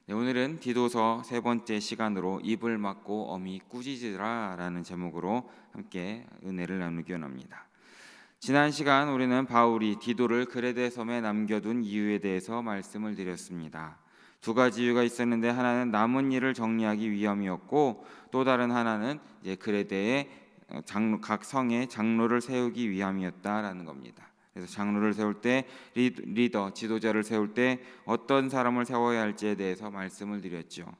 네, 오늘은 디도서 세 번째 시간으로 입을 막고 어미 꾸짖으라라는 제목으로 함께 은혜를 나누기 원합니다. 지난 시간 우리는 바울이 디도를 그레데 섬에 남겨둔 이유에 대해서 말씀을 드렸습니다. 두 가지 이유가 있었는데 하나는 남은 일을 정리하기 위함이었고 또 다른 하나는 이제 그레데의 각 성에 장로를 세우기 위함이었다라는 겁니다. 그래서 장로를 세울 때 리더, 지도자를 세울 때 어떤 사람을 세워야 할지에 대해서 말씀을 드렸죠.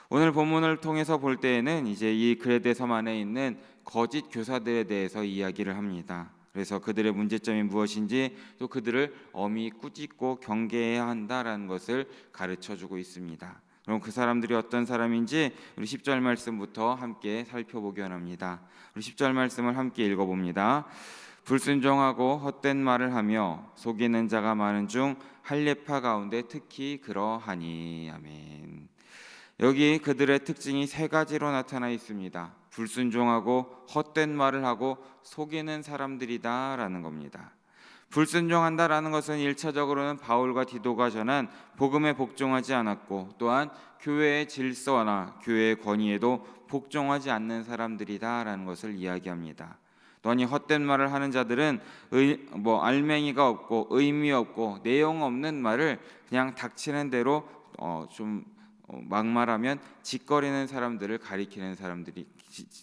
오늘 본문을 통해서 볼 때에는 이제 이 그레데 섬 안에 있는 거짓 교사들에 대해서 이야기를 합니다. 그래서 그들의 문제점이 무엇인지 또 그들을 엄히 꾸짖고 경계해야 한다라는 것을 가르쳐주고 있습니다. 그럼 그 사람들이 어떤 사람인지 우리 10절 말씀부터 함께 살펴보기 원합니다. 우리 10절 말씀을 함께 읽어봅니다. 불순종하고 헛된 말을 하며 속이는 자가 많은 중 할례파 가운데 특히 그러하니. 아멘. 여기 그들의 특징이 세 가지로 나타나 있습니다. 불순종하고 헛된 말을 하고 속이는 사람들이다라는 겁니다. 불순종한다라는 것은 1차적으로는 바울과 디도가 전한 복음에 복종하지 않았고 또한 교회의 질서나 교회의 권위에도 복종하지 않는 사람들이다라는 것을 이야기합니다. 또한 헛된 말을 하는 자들은 알맹이가 없고 의미 없고 내용 없는 말을 그냥 닥치는 대로 막말하면 짓거리는 사람들을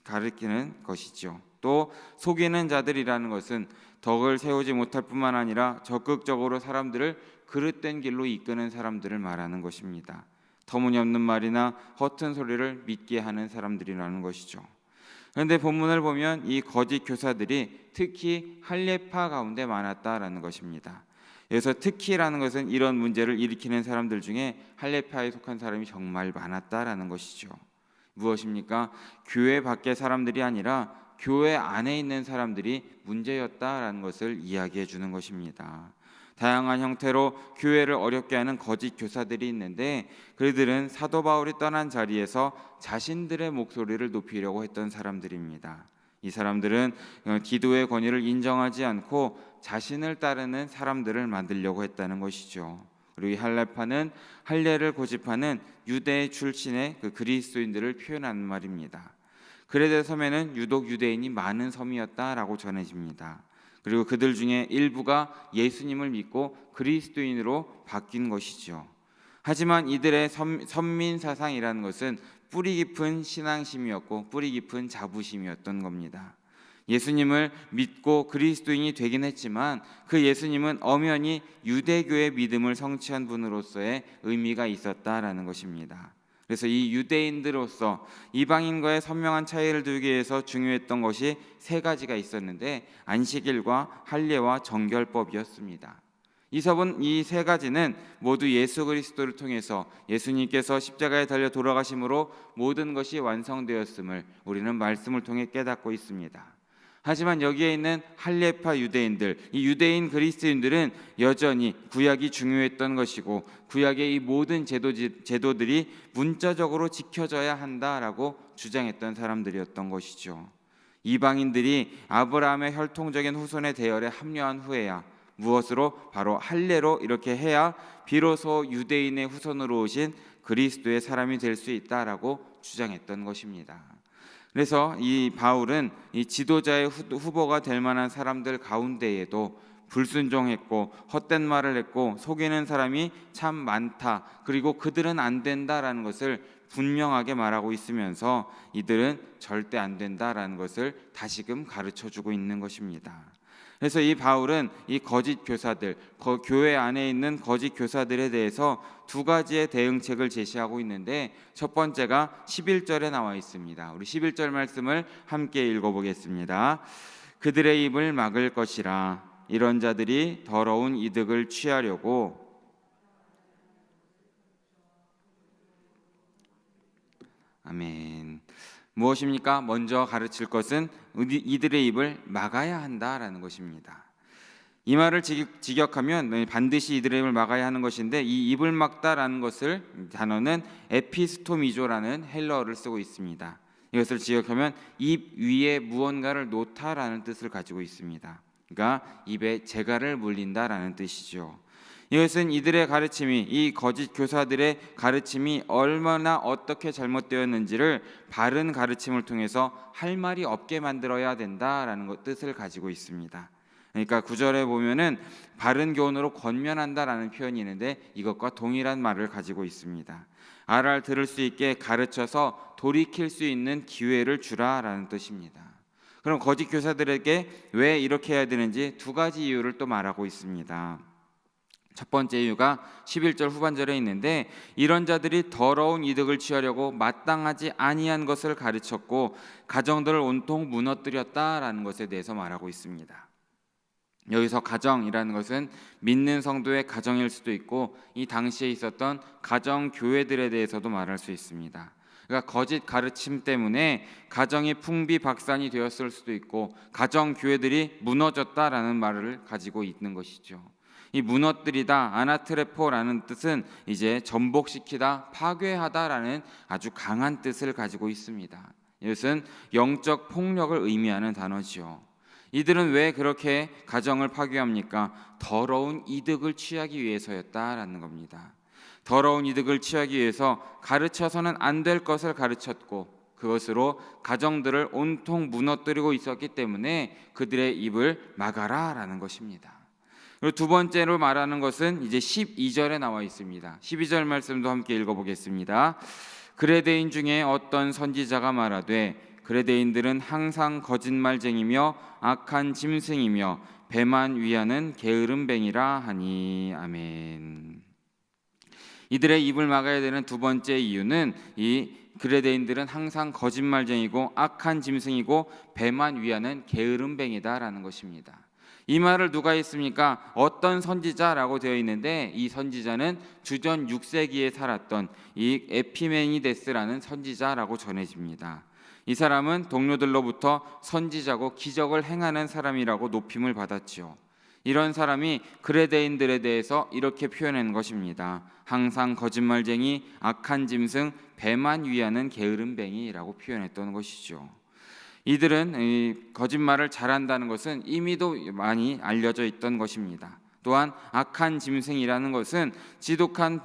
가리키는 것이죠. 또 속이는 자들이라는 것은 덕을 세우지 못할 뿐만 아니라 적극적으로 사람들을 그릇된 길로 이끄는 사람들을 말하는 것입니다. 터무니없는 말이나 허튼 소리를 믿게 하는 사람들이라는 것이죠. 그런데 본문을 보면 이 거짓 교사들이 특히 할례파 가운데 많았다라는 것입니다. 여기서 특히라는 것은 이런 문제를 일으키는 사람들 중에 할례파에 속한 사람이 정말 많았다라는 것이죠. 무엇입니까? 교회 밖의 사람들이 아니라 교회 안에 있는 사람들이 문제였다라는 것을 이야기해 주는 것입니다. 다양한 형태로 교회를 어렵게 하는 거짓 교사들이 있는데 그들은 사도 바울이 떠난 자리에서 자신들의 목소리를 높이려고 했던 사람들입니다. 이 사람들은 기도의 권위를 인정하지 않고 자신을 따르는 사람들을 만들려고 했다는 것이죠. 그리고 이 할례파는 할례를 고집하는 유대 출신의 그 그리스도인들을 표현하는 말입니다. 그레데 섬에는 유독 유대인이 많은 섬이었다라고 전해집니다. 그리고 그들 중에 일부가 예수님을 믿고 그리스도인으로 바뀐 것이죠. 하지만 이들의 선민 사상이라는 것은 뿌리 깊은 신앙심이었고 뿌리 깊은 자부심이었던 겁니다. 예수님을 믿고 그리스도인이 되긴 했지만 그 예수님은 엄연히 유대교의 믿음을 성취한 분으로서의 의미가 있었다라는 것입니다. 그래서 이 유대인들로서 이방인과의 선명한 차이를 두기 위해서 중요했던 것이 세 가지가 있었는데 안식일과 할례와 정결법이었습니다. 이 세 가지는 모두 예수 그리스도를 통해서 예수님께서 십자가에 달려 돌아가심으로 모든 것이 완성되었음을 우리는 말씀을 통해 깨닫고 있습니다. 하지만 여기에 있는 할례파 유대인들, 이 유대인 그리스도인들은 여전히 구약이 중요했던 것이고 구약의 이 모든 제도들이 문자적으로 지켜져야 한다라고 주장했던 사람들이었던 것이죠. 이방인들이 아브라함의 혈통적인 후손의 대열에 합류한 후에야 무엇으로? 바로 할례로 이렇게 해야 비로소 유대인의 후손으로 오신 그리스도의 사람이 될 수 있다라고 주장했던 것입니다. 그래서 이 바울은 이 지도자의 후보가 될 만한 사람들 가운데에도 불순종했고 헛된 말을 했고 속이는 사람이 참 많다. 그리고 그들은 안 된다라는 것을 분명하게 말하고 있으면서 이들은 절대 안 된다라는 것을 다시금 가르쳐주고 있는 것입니다. 그래서 이 바울은 이 거짓 교사들, 교회 안에 있는 거짓 교사들에 대해서 두 가지의 대응책을 제시하고 있는데 첫 번째가 11절에 나와 있습니다. 우리 11절 말씀을 함께 읽어보겠습니다. 그들의 입을 막을 것이라. 이런 자들이 더러운 이득을 취하려고 아멘. 무엇입니까? 먼저 가르칠 것은 이들의 입을 막아야 한다라는 것입니다. 이 말을 직역하면 반드시 이들의 입을 막아야 하는 것인데 이 입을 막다라는 것을 단어는 에피스토미조라는 헬러어를 쓰고 있습니다. 이것을 직역하면 입 위에 무언가를 놓다라는 뜻을 가지고 있습니다. 그러니까 입에 재갈을 물린다라는 뜻이죠. 이것은 이들의 가르침이, 이 거짓 교사들의 가르침이 얼마나 어떻게 잘못되었는지를 바른 가르침을 통해서 할 말이 없게 만들어야 된다라는 뜻을 가지고 있습니다. 그러니까 9절에 보면은 바른 교훈으로 권면한다라는 표현이 있는데 이것과 동일한 말을 가지고 있습니다. 알아들을 수 있게 가르쳐서 돌이킬 수 있는 기회를 주라라는 뜻입니다. 그럼 거짓 교사들에게 왜 이렇게 해야 되는지 두 가지 이유를 또 말하고 있습니다. 첫 번째 이유가 11절 후반절에 있는데, 이런 자들이 더러운 이득을 취하려고 마땅하지 아니한 것을 가르쳤고 가정들을 온통 무너뜨렸다라는 것에 대해서 말하고 있습니다. 여기서 가정이라는 것은 믿는 성도의 가정일 수도 있고 이 당시에 있었던 가정 교회들에 대해서도 말할 수 있습니다. 그러니까 거짓 가르침 때문에 가정이 풍비박산이 되었을 수도 있고 가정 교회들이 무너졌다라는 말을 가지고 있는 것이죠. 이 무너뜨리다, 아나트레포라는 뜻은 이제 전복시키다, 파괴하다라는 아주 강한 뜻을 가지고 있습니다. 이것은 영적 폭력을 의미하는 단어지요. 이들은 왜 그렇게 가정을 파괴합니까? 더러운 이득을 취하기 위해서였다라는 겁니다. 더러운 이득을 취하기 위해서 가르쳐서는 안 될 것을 가르쳤고 그것으로 가정들을 온통 무너뜨리고 있었기 때문에 그들의 입을 막아라라는 것입니다. 그리고 두 번째로 말하는 것은 이제 12절에 나와 있습니다. 12절 말씀도 함께 읽어보겠습니다. 그레데인 중에 어떤 선지자가 말하되 그레데인들은 항상 거짓말쟁이며 악한 짐승이며 배만 위하는 게으름뱅이라 하니. 아멘. 이들의 입을 막아야 되는 두 번째 이유는 이 그레데인들은 항상 거짓말쟁이고 악한 짐승이고 배만 위하는 게으름뱅이다라는 것입니다. 이 말을 누가 했습니까? 어떤 선지자라고 되어 있는데 이 선지자는 주전 6세기에 살았던 이 에피메니데스라는 선지자라고 전해집니다. 이 사람은 동료들로부터 선지자고 기적을 행하는 사람이라고 높임을 받았지요. 이런 사람이 그레데인들에 대해서 이렇게 표현한 것입니다. 항상 거짓말쟁이, 악한 짐승, 배만 위하는 게으름뱅이라고 표현했던 것이죠. 이들은 거짓말을 잘한다는 것은 이미도 많이 알려져 있던 것입니다. 또한 악한 짐승이라는 것은 지독한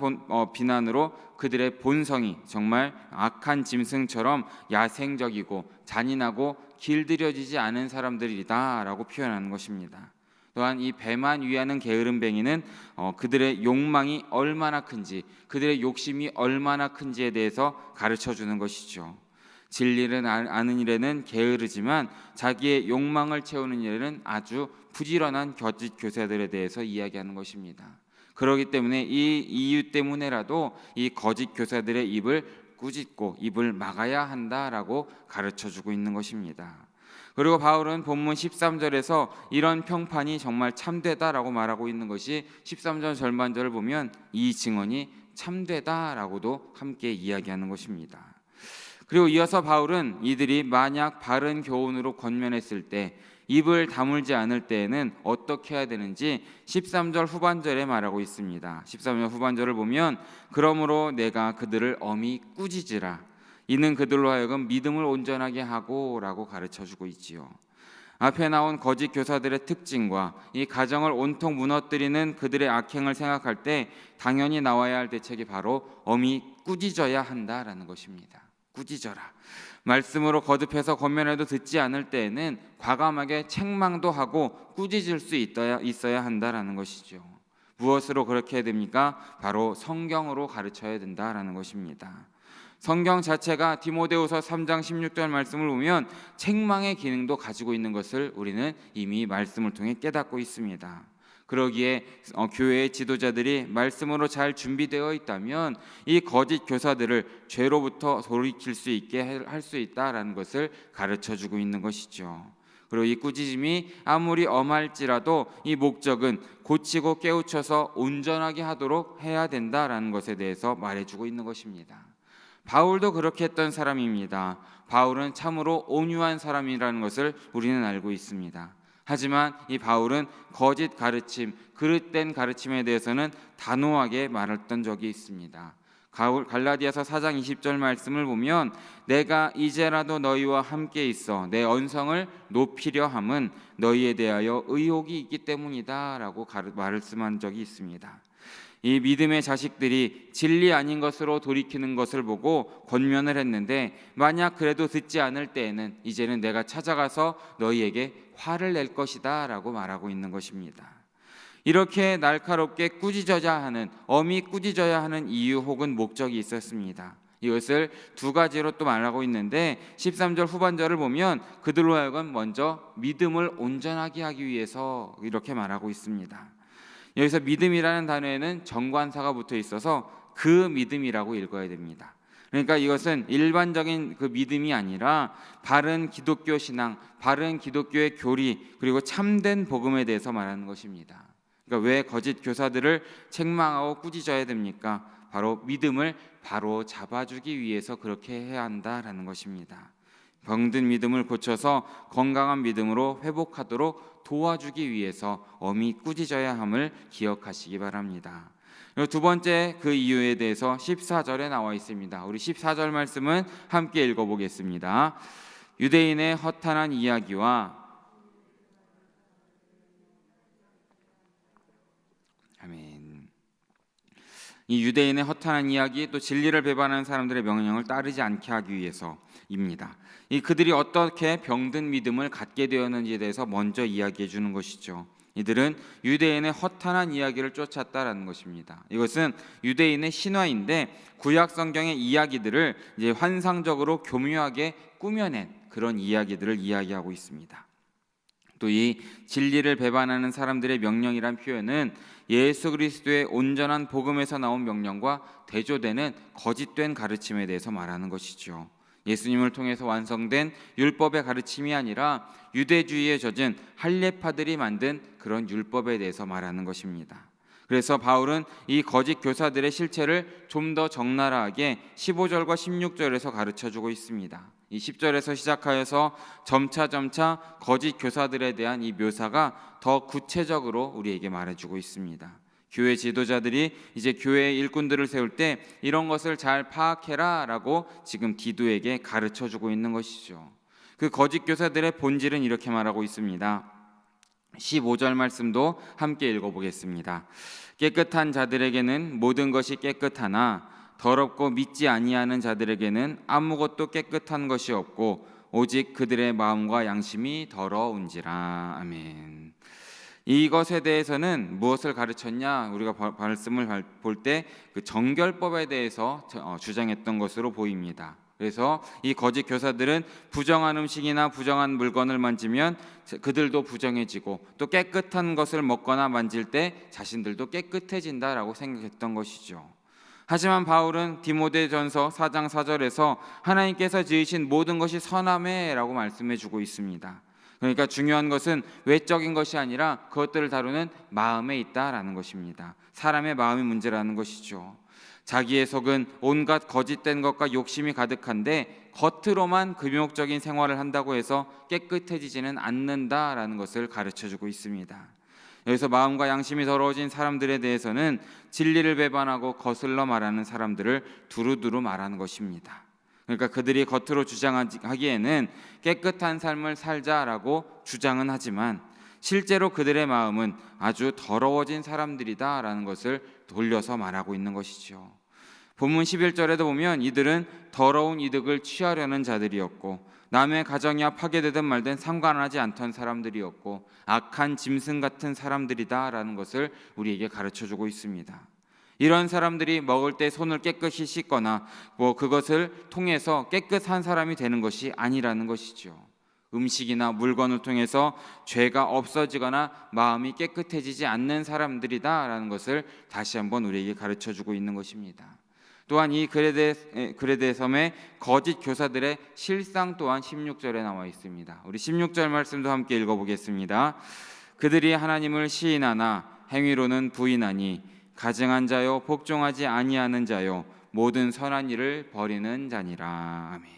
비난으로 그들의 본성이 정말 악한 짐승처럼 야생적이고 잔인하고 길들여지지 않은 사람들이다라고 표현하는 것입니다. 또한 이 배만 위하는 게으름뱅이는 그들의 욕망이 얼마나 큰지, 그들의 욕심이 얼마나 큰지에 대해서 가르쳐주는 것이죠. 진리를 아는 일에는 게으르지만 자기의 욕망을 채우는 일에는 아주 부지런한 거짓 교사들에 대해서 이야기하는 것입니다. 그렇기 때문에 이 이유 때문에라도 이 거짓 교사들의 입을 꾸짖고 입을 막아야 한다라고 가르쳐주고 있는 것입니다. 그리고 바울은 본문 13절에서 이런 평판이 정말 참되다라고 말하고 있는 것이 13절 절반절을 보면 이 증언이 참되다라고도 함께 이야기하는 것입니다. 그리고 이어서 바울은 이들이 만약 바른 교훈으로 권면했을 때 입을 다물지 않을 때에는 어떻게 해야 되는지 13절 후반절에 말하고 있습니다. 13절 후반절을 보면 그러므로 내가 그들을 엄히 꾸짖으라 이는 그들로 하여금 믿음을 온전하게 하고 라고 가르쳐주고 있지요. 앞에 나온 거짓 교사들의 특징과 이 가정을 온통 무너뜨리는 그들의 악행을 생각할 때 당연히 나와야 할 대책이 바로 엄히 꾸짖어야 한다라는 것입니다. 꾸짖어라. 말씀으로 거듭해서 권면해도 듣지 않을 때에는 과감하게 책망도 하고 꾸짖을 수 있어야 한다라는 것이죠. 무엇으로 그렇게 해야 됩니까? 바로 성경으로 가르쳐야 된다라는 것입니다. 성경 자체가 디모데후서 3장 16절 말씀을 보면 책망의 기능도 가지고 있는 것을 우리는 이미 말씀을 통해 깨닫고 있습니다. 그러기에 교회의 지도자들이 말씀으로 잘 준비되어 있다면 이 거짓 교사들을 죄로부터 돌이킬 수 있게 할 수 있다라는 것을 가르쳐주고 있는 것이죠. 그리고 이 꾸짖음이 아무리 엄할지라도 이 목적은 고치고 깨우쳐서 온전하게 하도록 해야 된다라는 것에 대해서 말해주고 있는 것입니다. 바울도 그렇게 했던 사람입니다. 바울은 참으로 온유한 사람이라는 것을 우리는 알고 있습니다. 하지만 이 바울은 거짓 가르침, 그릇된 가르침에 대해서는 단호하게 말했던 적이 있습니다. 갈라디아서 4장 20절 말씀을 보면 내가 이제라도 너희와 함께 있어 내 언성을 높이려 함은 너희에 대하여 의혹이 있기 때문이다 라고 말씀한 적이 있습니다. 이 믿음의 자식들이 진리 아닌 것으로 돌이키는 것을 보고 권면을 했는데, 만약 그래도 듣지 않을 때에는 이제는 내가 찾아가서 너희에게 화를 낼 것이다 라고 말하고 있는 것입니다. 이렇게 날카롭게 엄히 꾸짖어야 하는 이유 혹은 목적이 있었습니다. 이것을 두 가지로 또 말하고 있는데, 13절 후반절을 보면 그들로 하여금 먼저 믿음을 온전하게 하기 위해서 이렇게 말하고 있습니다. 여기서 믿음이라는 단어에는 정관사가 붙어 있어서 그 믿음이라고 읽어야 됩니다. 그러니까 이것은 일반적인 그 믿음이 아니라 바른 기독교 신앙, 바른 기독교의 교리, 그리고 참된 복음에 대해서 말하는 것입니다. 그러니까 왜 거짓 교사들을 책망하고 꾸짖어야 됩니까? 바로 믿음을 바로 잡아주기 위해서 그렇게 해야 한다라는 것입니다. 병든 믿음을 고쳐서 건강한 믿음으로 회복하도록 도와주기 위해서 엄히 꾸짖어야 함을 기억하시기 바랍니다. 그리고 두 번째 그 이유에 대해서 14절에 나와 있습니다. 우리 14절 말씀은 함께 읽어보겠습니다. 유대인의 허탄한 이야기와 아멘. 이 유대인의 허탄한 이야기, 또 진리를 배반하는 사람들의 명령을 따르지 않게 하기 위해서입니다. 이 그들이 어떻게 병든 믿음을 갖게 되었는지에 대해서 먼저 이야기해 주는 것이죠. 이들은 유대인의 허탄한 이야기를 쫓았다라는 것입니다. 이것은 유대인의 신화인데 구약 성경의 이야기들을 이제 환상적으로 교묘하게 꾸며낸 그런 이야기들을 이야기하고 있습니다. 또 이 진리를 배반하는 사람들의 명령이란 표현은 예수 그리스도의 온전한 복음에서 나온 명령과 대조되는 거짓된 가르침에 대해서 말하는 것이죠. 예수님을 통해서 완성된 율법의 가르침이 아니라 유대주의에 젖은 할례파들이 만든 그런 율법에 대해서 말하는 것입니다. 그래서 바울은 이 거짓 교사들의 실체를 좀 더 적나라하게 15절과 16절에서 가르쳐주고 있습니다. 이 10절에서 시작하여서 점차 거짓 교사들에 대한 이 묘사가 더 구체적으로 우리에게 말해주고 있습니다. 교회 지도자들이 이제 교회의 일꾼들을 세울 때 이런 것을 잘 파악해라 라고 지금 디도에게 가르쳐주고 있는 것이죠. 그 거짓 교사들의 본질은 이렇게 말하고 있습니다. 15절 말씀도 함께 읽어보겠습니다. 깨끗한 자들에게는 모든 것이 깨끗하나 더럽고 믿지 아니하는 자들에게는 아무것도 깨끗한 것이 없고 오직 그들의 마음과 양심이 더러운지라. 아멘. 이것에 대해서는 무엇을 가르쳤냐? 우리가 말씀을 볼 때 그 정결법에 대해서 주장했던 것으로 보입니다. 그래서 이 거짓 교사들은 부정한 음식이나 부정한 물건을 만지면 그들도 부정해지고, 또 깨끗한 것을 먹거나 만질 때 자신들도 깨끗해진다라고 생각했던 것이죠. 하지만 바울은 디모데전서 4장 4절에서 하나님께서 지으신 모든 것이 선하매라고 말씀해 주고 있습니다. 그러니까 중요한 것은 외적인 것이 아니라 그것들을 다루는 마음에 있다라는 것입니다. 사람의 마음의 문제라는 것이죠. 자기의 속은 온갖 거짓된 것과 욕심이 가득한데 겉으로만 금욕적인 생활을 한다고 해서 깨끗해지지는 않는다라는 것을 가르쳐주고 있습니다. 여기서 마음과 양심이 더러워진 사람들에 대해서는 진리를 배반하고 거슬러 말하는 사람들을 두루두루 말하는 것입니다. 그러니까 그들이 겉으로 주장하기에는 깨끗한 삶을 살자라고 주장은 하지만 실제로 그들의 마음은 아주 더러워진 사람들이다라는 것을 돌려서 말하고 있는 것이죠. 본문 11절에도 보면 이들은 더러운 이득을 취하려는 자들이었고 남의 가정이야 파괴되든 말든 상관하지 않던 사람들이었고 악한 짐승 같은 사람들이다라는 것을 우리에게 가르쳐주고 있습니다. 이런 사람들이 먹을 때 손을 깨끗이 씻거나 그것을 통해서 깨끗한 사람이 되는 것이 아니라는 것이죠. 음식이나 물건을 통해서 죄가 없어지거나 마음이 깨끗해지지 않는 사람들이다라는 것을 다시 한번 우리에게 가르쳐주고 있는 것입니다. 또한 이 그레데 섬의 거짓 교사들의 실상 또한 16절에 나와 있습니다. 우리 16절 말씀도 함께 읽어보겠습니다. 그들이 하나님을 시인하나 행위로는 부인하니 가증한 자요 복종하지 아니하는 자요 모든 선한 일을 버리는 자니라. 아멘.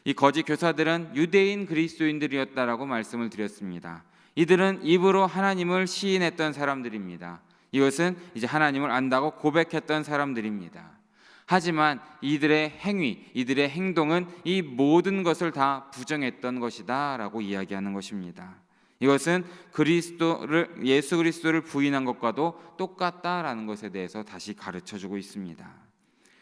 이 거짓 교사들은 유대인 그리스도인들이었다라고 말씀을 드렸습니다. 이들은 입으로 하나님을 시인했던 사람들입니다. 이것은 이제 하나님을 안다고 고백했던 사람들입니다. 하지만 이들의 행위, 이들의 행동은 이 모든 것을 다 부정했던 것이다 라고 이야기하는 것입니다. 이것은 예수 그리스도를 부인한 것과도 똑같다라는 것에 대해서 다시 가르쳐주고 있습니다.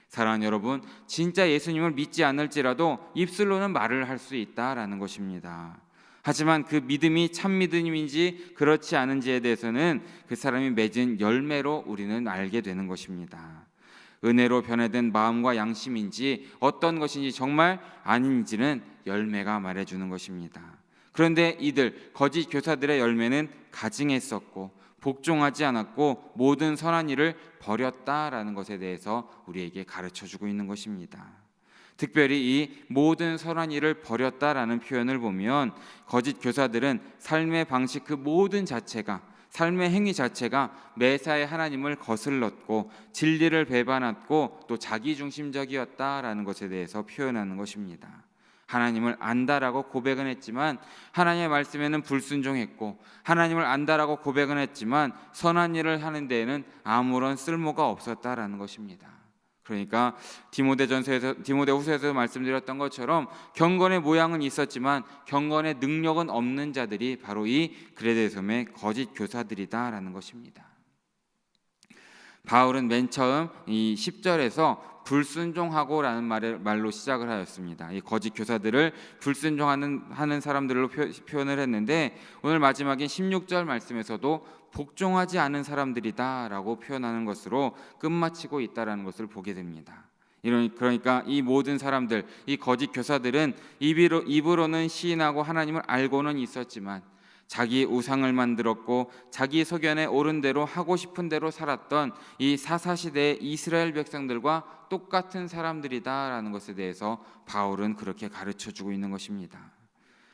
사랑하는 여러분, 진짜 예수님을 믿지 않을지라도 입술로는 말을 할 수 있다라는 것입니다. 하지만 그 믿음이 참 믿음인지 그렇지 않은지에 대해서는 그 사람이 맺은 열매로 우리는 알게 되는 것입니다. 은혜로 변화된 마음과 양심인지 어떤 것인지 정말 아닌지는 열매가 말해주는 것입니다. 그런데 이들 거짓 교사들의 열매는 가증했었고 복종하지 않았고 모든 선한 일을 버렸다라는 것에 대해서 우리에게 가르쳐주고 있는 것입니다. 특별히 이 모든 선한 일을 버렸다라는 표현을 보면 거짓 교사들은 삶의 방식 그 모든 자체가, 삶의 행위 자체가 매사에 하나님을 거슬렀고 진리를 배반했고 또 자기중심적이었다라는 것에 대해서 표현하는 것입니다. 하나님을 안다라고 고백은 했지만 하나님의 말씀에는 불순종했고, 하나님을 안다라고 고백은 했지만 선한 일을 하는 데에는 아무런 쓸모가 없었다라는 것입니다. 그러니까 디모데후서에서 말씀드렸던 것처럼 경건의 모양은 있었지만 경건의 능력은 없는 자들이 바로 이 그레데섬의 거짓 교사들이다라는 것입니다. 바울은 맨 처음 이 10절에서 불순종하고라는 말로 시작을 하였습니다. 이 거짓 교사들을 불순종하는 사람들로 표현을 했는데 오늘 마지막인 16절 말씀에서도 복종하지 않은 사람들이다라고 표현하는 것으로 끝마치고 있다라는 것을 보게 됩니다. 그러니까 이 모든 사람들, 이 거짓 교사들은 입으로는 시인하고 하나님을 알고는 있었지만 자기 우상을 만들었고 자기 소견에 옳은 대로 하고 싶은 대로 살았던 이 사사시대의 이스라엘 백성들과 똑같은 사람들이다라는 것에 대해서 바울은 그렇게 가르쳐주고 있는 것입니다.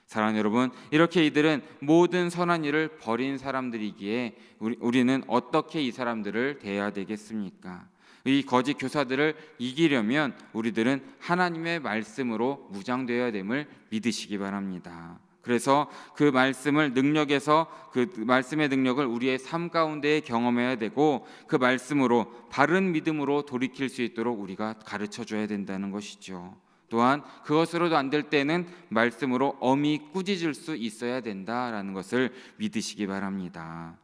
사랑하는 여러분, 이렇게 이들은 모든 선한 일을 버린 사람들이기에 우리는 어떻게 이 사람들을 대해야 되겠습니까? 이 거짓 교사들을 이기려면 우리들은 하나님의 말씀으로 무장되어야 됨을 믿으시기 바랍니다. 그래서 그 말씀의 능력을 우리의 삶 가운데 경험해야 되고 그 말씀으로 바른 믿음으로 돌이킬 수 있도록 우리가 가르쳐줘야 된다는 것이죠. 또한 그것으로도 안 될 때는 말씀으로 엄히 꾸짖을 수 있어야 된다라는 것을 믿으시기 바랍니다.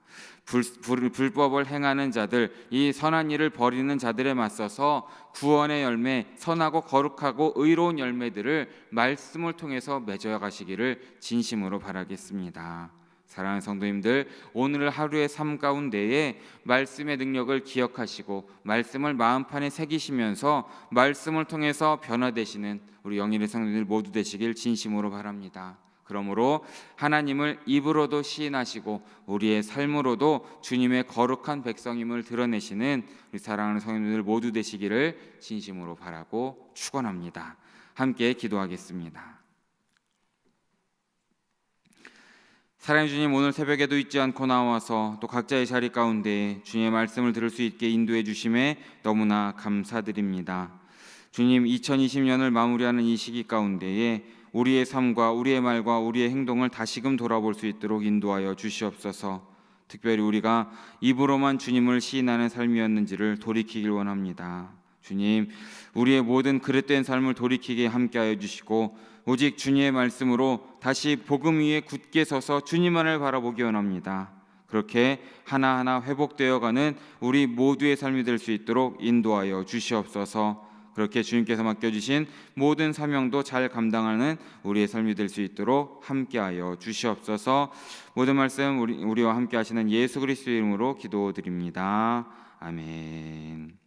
불법을 행하는 자들, 이 선한 일을 버리는 자들에 맞서서 구원의 열매, 선하고 거룩하고 의로운 열매들을 말씀을 통해서 맺어 가시기를 진심으로 바라겠습니다. 사랑하는 성도님들, 오늘 하루의 삶 가운데에 말씀의 능력을 기억하시고 말씀을 마음판에 새기시면서 말씀을 통해서 변화되시는 우리 영일의 성도님들 모두 되시길 진심으로 바랍니다. 그러므로 하나님을 입으로도 시인하시고 우리의 삶으로도 주님의 거룩한 백성임을 드러내시는 우리 사랑하는 성도님들 모두 되시기를 진심으로 바라고 축원합니다. 함께 기도하겠습니다. 사랑의 주님, 오늘 새벽에도 잊지 않고 나와서 또 각자의 자리 가운데 주님의 말씀을 들을 수 있게 인도해 주심에 너무나 감사드립니다. 주님, 2020년을 마무리하는 이 시기 가운데에 우리의 삶과 우리의 말과 우리의 행동을 다시금 돌아볼 수 있도록 인도하여 주시옵소서. 특별히 우리가 입으로만 주님을 시인하는 삶이었는지를 돌이키길 원합니다. 주님, 우리의 모든 그릇된 삶을 돌이키게 함께하여 주시고 오직 주님의 말씀으로 다시 복음 위에 굳게 서서 주님만을 바라보기 원합니다. 그렇게 하나하나 회복되어가는 우리 모두의 삶이 될 수 있도록 인도하여 주시옵소서. 그렇게 주님께서 맡겨주신 모든 사명도 잘 감당하는 우리의 삶이 될 수 있도록 함께하여 주시옵소서. 모든 말씀 우리와 함께 하시는 예수 그리스도의 이름으로 기도드립니다. 아멘.